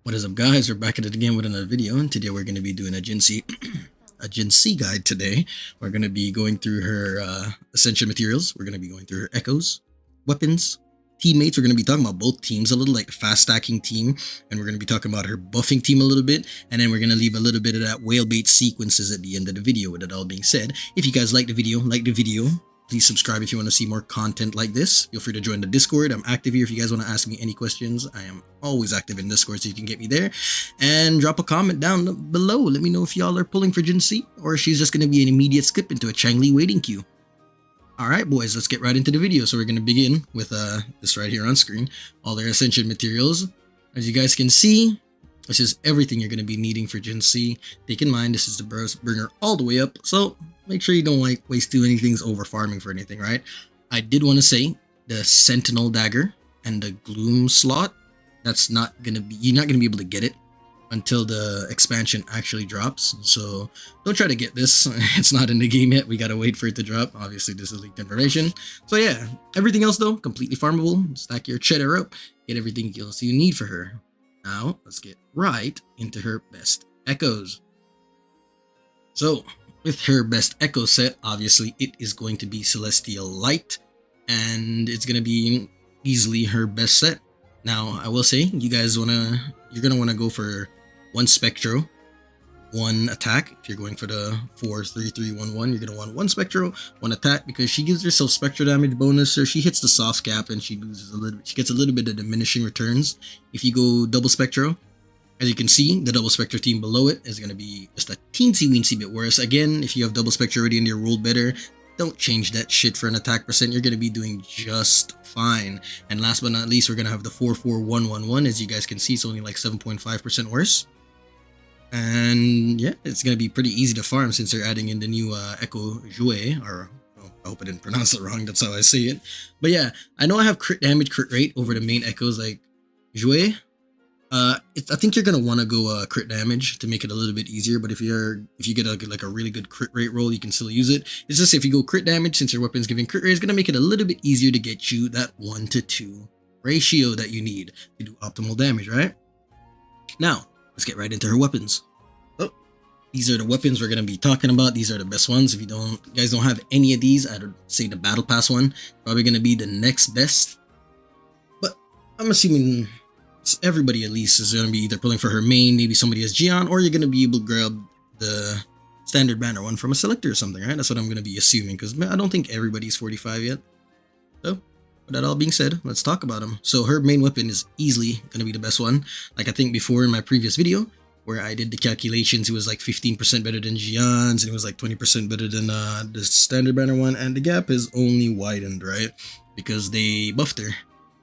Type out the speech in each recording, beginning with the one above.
What is up, guys? We're back at it again with another video, and today we're going to be doing a Jinhsi guide today. We're going to be going through her Ascension materials. We're going to be going through her echoes, weapons, teammates. We're going to be talking about both teams a little, like the fast stacking team, and we're going to be talking about her buffing team a little bit, and then we're going to leave a little bit of that whale bait sequences at the end of the video. With it all being said, if you guys like the video, please subscribe if you want to see more content like this. Feel free to join the Discord. I'm active here if you guys want to ask me any questions. I am always active in Discord, so you can get me there. And drop a comment down below. Let me know if y'all are pulling for Jinhsi, or if she's just going to be an immediate skip into a Changli waiting queue. Alright boys, let's get right into the video. So we're going to begin with this right here on screen. All their Ascension materials. As you guys can see, this is everything you're going to be needing for Jinhsi. Take in mind, this is the bringer all the way up, so make sure you don't like waste too many things over farming for anything, right? I did want to say the Sentinel Dagger and the Gloom slot, that's not going to be, you're not going to be able to get it until the expansion actually drops. So don't try to get this. It's not in the game yet. We got to wait for it to drop. Obviously, this is leaked information. So yeah, everything else though, completely farmable. Stack your cheddar up, get everything else you need for her. Now, let's get right into her best echoes. So, with her best echo set, obviously it is going to be Celestial Light, and it's going to be easily her best set. Now, I will say, you're going to want to go for one Spectro, one attack. If you're going for the 4-3-3-1-1, you're going to want one Spectro, one attack, because she gives herself Spectro damage bonus, so she hits the soft cap and she loses she gets a little bit of diminishing returns. If you go double Spectro, as you can see, the double Spectro team below it is going to be just a teensy bit worse. Again, if you have double Spectro already and you're rolled better, don't change that shit for an attack percent. You're going to be doing just fine. And last but not least, we're going to have the 4-4-1-1-1. As you guys can see, it's only like 7.5% worse. And yeah, it's going to be pretty easy to farm since they're adding in the new Echo Jouet, or I hope I didn't pronounce it wrong, that's how I say it. But yeah, I know I have crit damage, crit rate over the main Echoes like Jouet. I think you're going to want to go crit damage to make it a little bit easier, but if you get a really good crit rate roll, you can still use it. It's just if you go crit damage, since your weapon's giving crit rate, it's going to make it a little bit easier to get you that 1-to-2 ratio that you need to do optimal damage, right? Now, let's get right into her weapons. So, these are the weapons we're going to be talking about. These are the best ones. If you guys don't have any of these, I'd say the Battle Pass one, probably going to be the next best. But I'm assuming everybody at least is going to be either pulling for her main, maybe somebody has Jian, or you're going to be able to grab the standard banner one from a selector or something, right? That's what I'm going to be assuming, because I don't think everybody's 45 yet. So, with that all being said, let's talk about them. So her main weapon is easily going to be the best one. Like I think before in my previous video, where I did the calculations, it was like 15% better than Jian's, and it was like 20% better than the standard banner one, and the gap is only widened, right? Because they buffed her.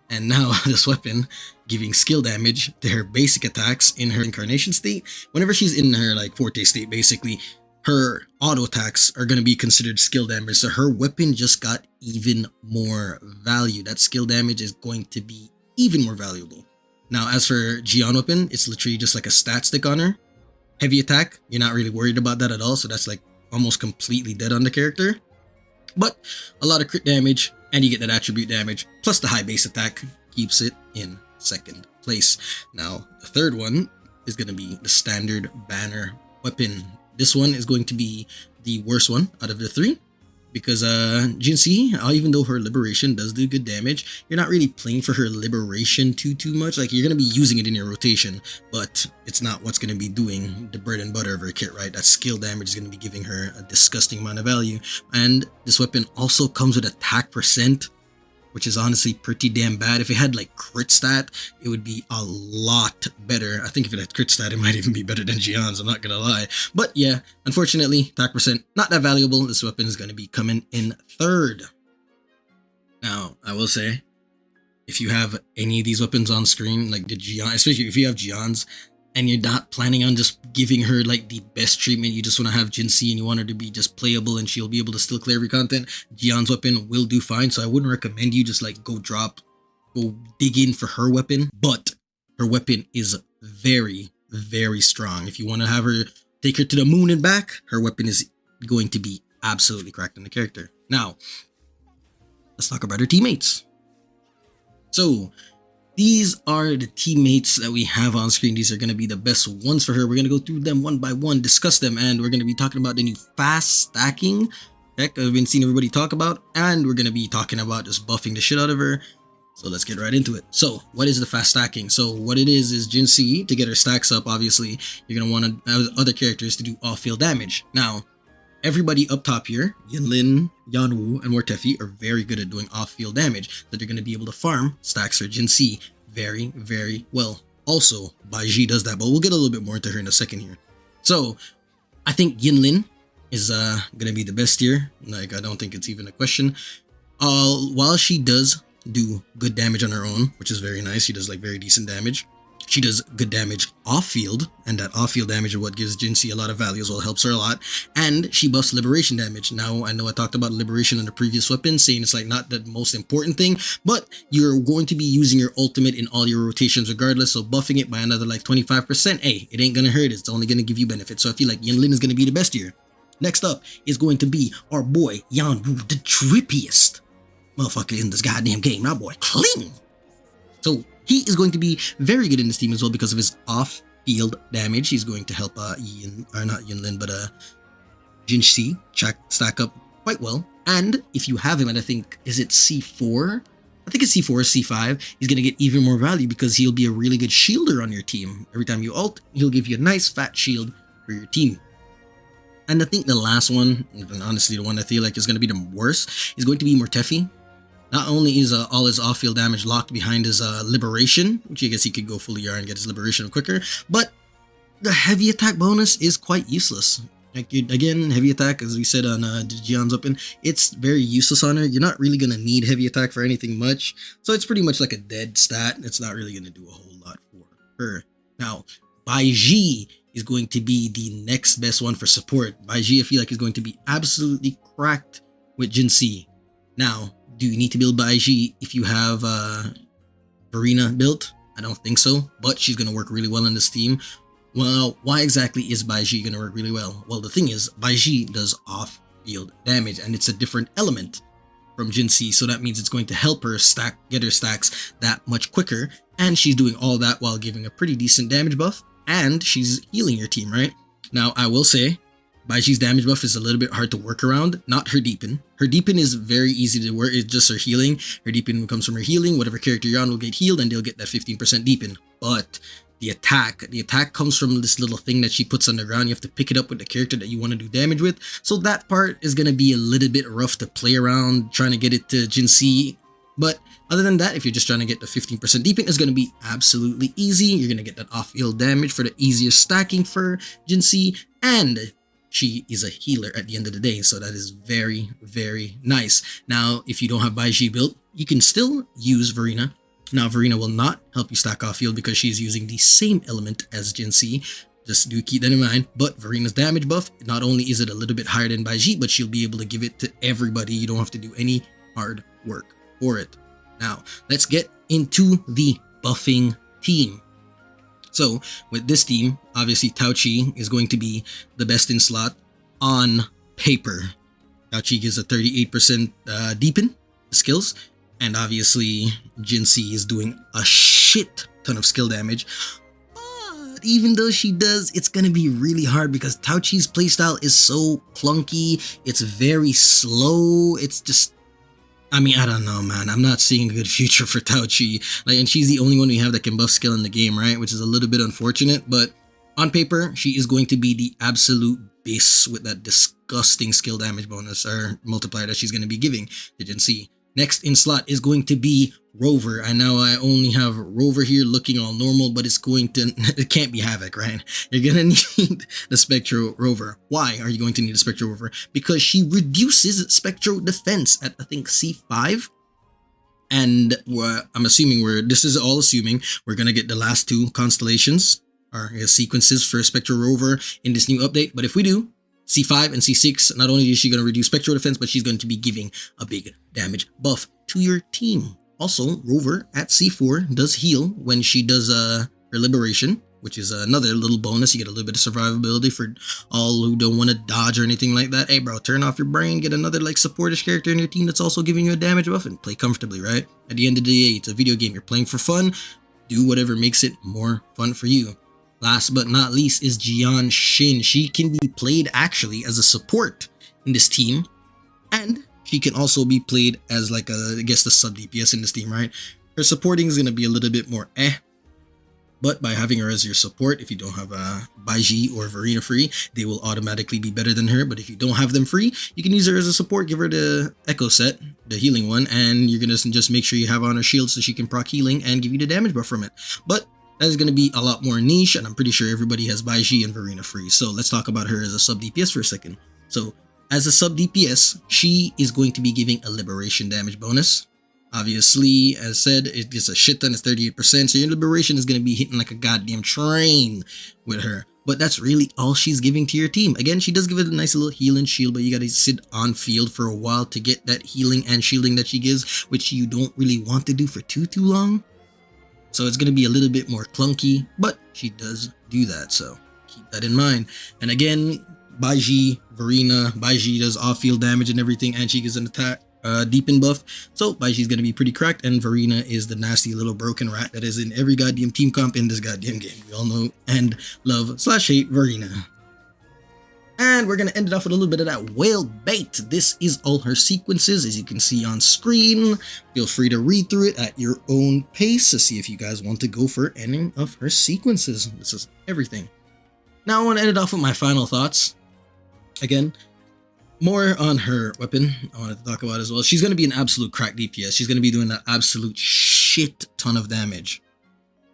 And now this weapon giving skill damage to her basic attacks in her incarnation state. Whenever she's in her like forte state, basically, her auto attacks are going to be considered skill damage. So her weapon just got even more value. That skill damage is going to be even more valuable. Now, as for Jian weapon, it's literally just like a stat stick on her. Heavy attack, you're not really worried about that at all. So that's like almost completely dead on the character. But a lot of crit damage, and you get that attribute damage, plus the high base attack keeps it in second place. Now, the third one is going to be the standard banner weapon. This one is going to be the worst one out of the three, because Jinhsi, even though her liberation does do good damage, you're not really playing for her liberation too much. Like, you're going to be using it in your rotation, but it's not what's going to be doing the bread and butter of her kit, right? That skill damage is going to be giving her a disgusting amount of value. And this weapon also comes with attack percent, which is honestly pretty damn bad. If it had like crit stat, it would be a lot better. I think if it had crit stat, it might even be better than Jian's, I'm not gonna lie. But yeah, unfortunately, attack percent, not that valuable. This weapon is gonna be coming in third. Now, I will say, if you have any of these weapons on screen, like the Jian, especially if you have Jian's, and you're not planning on just giving her like the best treatment, you just want to have Jinhsi and you want her to be just playable and she'll be able to still clear every content, Jian's weapon will do fine. So I wouldn't recommend you just like go dig in for her weapon, but her weapon is very strong. If you want to have her, take her to the moon and back, her weapon is going to be absolutely cracked on the character. Now, let's talk about her teammates. So these are the teammates that we have on screen. These are going to be the best ones for her. We're going to go through them one by one, discuss them, and we're going to be talking about the new fast stacking tech I've been seeing everybody talk about, and we're going to be talking about just buffing the shit out of her. So let's get right into it. So what is the fast stacking? So what it is Jinhsi, to get her stacks up, obviously, you're going to want other characters to do off-field damage. Now, everybody up top here, Yinlin, Yuanwu, and Mortefi are very good at doing off-field damage, so they're going to be able to farm stacks for Jinhsi very, very well. Also, Baizhi does that, but we'll get a little bit more into her in a second here. So, I think Yinlin is going to be the best here. Like, I don't think it's even a question. While she does do good damage on her own, which is very nice, she does like very decent damage. She does good damage off-field, and that off-field damage is what gives Jinhsi a lot of value as well, helps her a lot. And she buffs liberation damage. Now, I know I talked about liberation in the previous weapon, saying it's like not the most important thing, but you're going to be using your ultimate in all your rotations regardless, so buffing it by another like 25%, hey, it ain't gonna hurt, it's only gonna give you benefits. So I feel like Yinlin is gonna be the best here. Next up is going to be our boy Yuanwu, the trippiest motherfucker in this goddamn game. My boy, clean. So he is going to be very good in this team as well because of his off-field damage. He's going to help not Yinlin, but Jinhsi stack up quite well. And if you have him at, I think, is it C4? I think it's C4 or C5. He's going to get even more value because he'll be a really good shielder on your team. Every time you ult, he'll give you a nice fat shield for your team. And I think the last one, and honestly the one I feel like is going to be the worst, is going to be Mortefi. Not only is all his off-field damage locked behind his liberation, which I guess he could go fully R and get his liberation quicker, but the heavy attack bonus is quite useless. Like, again, heavy attack, as we said on Jian's Open, it's very useless on her. You're not really going to need heavy attack for anything much, so it's pretty much like a dead stat. It's not really going to do a whole lot for her. Now, Baizhi is going to be the next best one for support. Baizhi, I feel like, is going to be absolutely cracked with Jinhsi. Now, do you need to build Baizhi if you have Verina built? I don't think so, but she's going to work really well in this team. Well, why exactly is Baizhi going to work really well? Well, the thing is, Baizhi does off-field damage, and it's a different element from Jinhsi, so that means it's going to help her get her stacks that much quicker, and she's doing all that while giving a pretty decent damage buff, and she's healing your team, right? Now, I will say, Baizhi's damage buff is a little bit hard to work around, not her deepen. Her deepen is very easy to work, it's just her healing. Her deepen comes from her healing, whatever character you're on will get healed and they'll get that 15% deepen. But the attack comes from this little thing that she puts on the ground. You have to pick it up with the character that you want to do damage with. So that part is going to be a little bit rough to play around, trying to get it to Jinhsi. But other than that, if you're just trying to get the 15% deepen, it's going to be absolutely easy. You're going to get that off-field damage for the easiest stacking for Jinhsi, and she is a healer at the end of the day, so that is very, very nice. Now, if you don't have Baizhi built, you can still use Verina. Now, Verina will not help you stack off field because she's using the same element as Jinhsi. Just do keep that in mind. But Verina's damage buff, not only is it a little bit higher than Baizhi, but she'll be able to give it to everybody. You don't have to do any hard work for it. Now, let's get into the buffing team. So, with this team, obviously Taoqi is going to be the best in slot on paper. Taoqi gives a 38% deepen skills, and obviously Jinhsi is doing a shit ton of skill damage. But even though she does, it's going to be really hard because Taoqi's playstyle is so clunky. It's very slow. It's just, I mean, I don't know, man. I'm not seeing a good future for Taoqi. Like, and she's the only one we have that can buff skill in the game, right? Which is a little bit unfortunate, but on paper, she is going to be the absolute base with that disgusting skill damage bonus or multiplier that she's going to be giving to Jinhsi. Next in slot is going to be Rover. I know I only have Rover here looking all normal, but it can't be Havoc, right? You're going to need the Spectro Rover. Why are you going to need a Spectro Rover? Because she reduces Spectro defense at, I think, C5. And I'm assuming this is all assuming we're going to get the last two constellations or sequences for Spectro Rover in this new update. But if we do, C5 and C6, not only is she going to reduce Spectro defense, but she's going to be giving a big damage buff to your team. Also, Rover at C4 does heal when she does her liberation. which is another little bonus. You get a little bit of survivability for all who don't want to dodge or anything like that. Hey bro, turn off your brain, get another like supportish character in your team that's also giving you a damage buff, and play comfortably, right? At the end of the day, it's a video game. You're playing for fun. Do whatever makes it more fun for you. Last but not least is JianXin. She can be played actually as a support in this team, and she can also be played as like a, I guess, the sub DPS in this team, right? Her supporting is going to be a little bit more but by having her as your support, if you don't have Baizhi or Verina free, they will automatically be better than her. But if you don't have them free, you can use her as a support, give her the Echo set, the healing one, and you're going to just make sure you have on her shield so she can proc healing and give you the damage buff from it. But that is going to be a lot more niche, and I'm pretty sure everybody has Baizhi and Verina free. So let's talk about her as a sub DPS for a second. So as a sub DPS, she is going to be giving a liberation damage bonus. Obviously, as said, it gets a shit ton, it's 38%, so your liberation is going to be hitting like a goddamn train with her. But that's really all she's giving to your team. Again, she does give it a nice little heal and shield, but you got to sit on field for a while to get that healing and shielding that she gives, which you don't really want to do for too long. So it's going to be a little bit more clunky, but she does do that, so keep that in mind. And again, Baizhi, Verina, Baizhi does off-field damage and everything, and she gives an attack deepen buff. So Baizhi's gonna be pretty cracked, and Verina is the nasty little broken rat that is in every goddamn team comp in this goddamn game. We all know and love / hate Verina. And we're gonna end it off with a little bit of that whale bait. This is all her sequences, as you can see on screen. Feel free to read through it at your own pace to see if you guys want to go for any of her sequences. This is everything. Now I want to end it off with my final thoughts. Again, more on her weapon I wanted to talk about as well. She's going to be an absolute crack DPS. She's going to be doing an absolute shit ton of damage.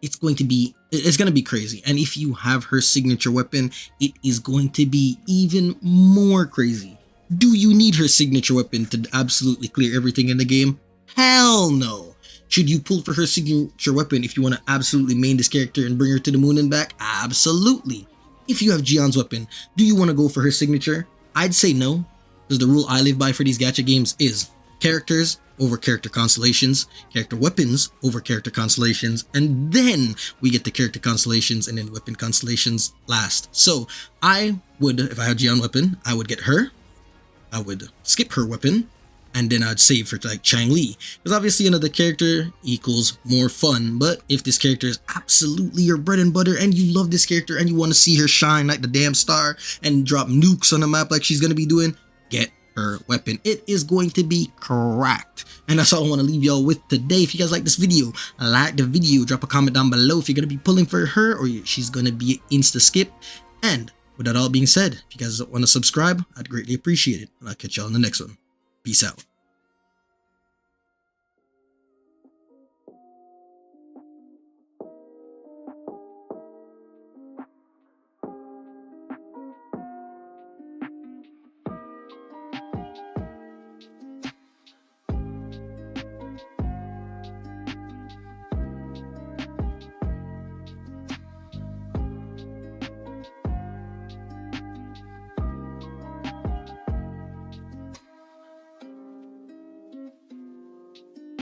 It's going to be crazy. And if you have her signature weapon, it is going to be even more crazy. Do you need her signature weapon to absolutely clear everything in the game? Hell no. Should you pull for her signature weapon if you want to absolutely main this character and bring her to the moon and back? Absolutely. If you have Jian's weapon, do you want to go for her signature? I'd say no. Because the rule I live by for these gacha games is characters over character constellations, character weapons over character constellations, and then we get the character constellations and then weapon constellations last. So I would, if I had Jian weapon, I would get her, I would skip her weapon, and then I'd save for like Changli. Because obviously another character equals more fun, but if this character is absolutely your bread and butter and you love this character and you want to see her shine like the damn star and drop nukes on the map like she's going to be doing, get her weapon. It is going to be cracked. And that's all I want to leave y'all with today. If you guys like this video, like the video, drop a comment down below if you're going to be pulling for her or she's going to be insta skip. And with that all being said, if you guys want to subscribe, I'd greatly appreciate it. And I'll catch y'all in the next one. Peace out.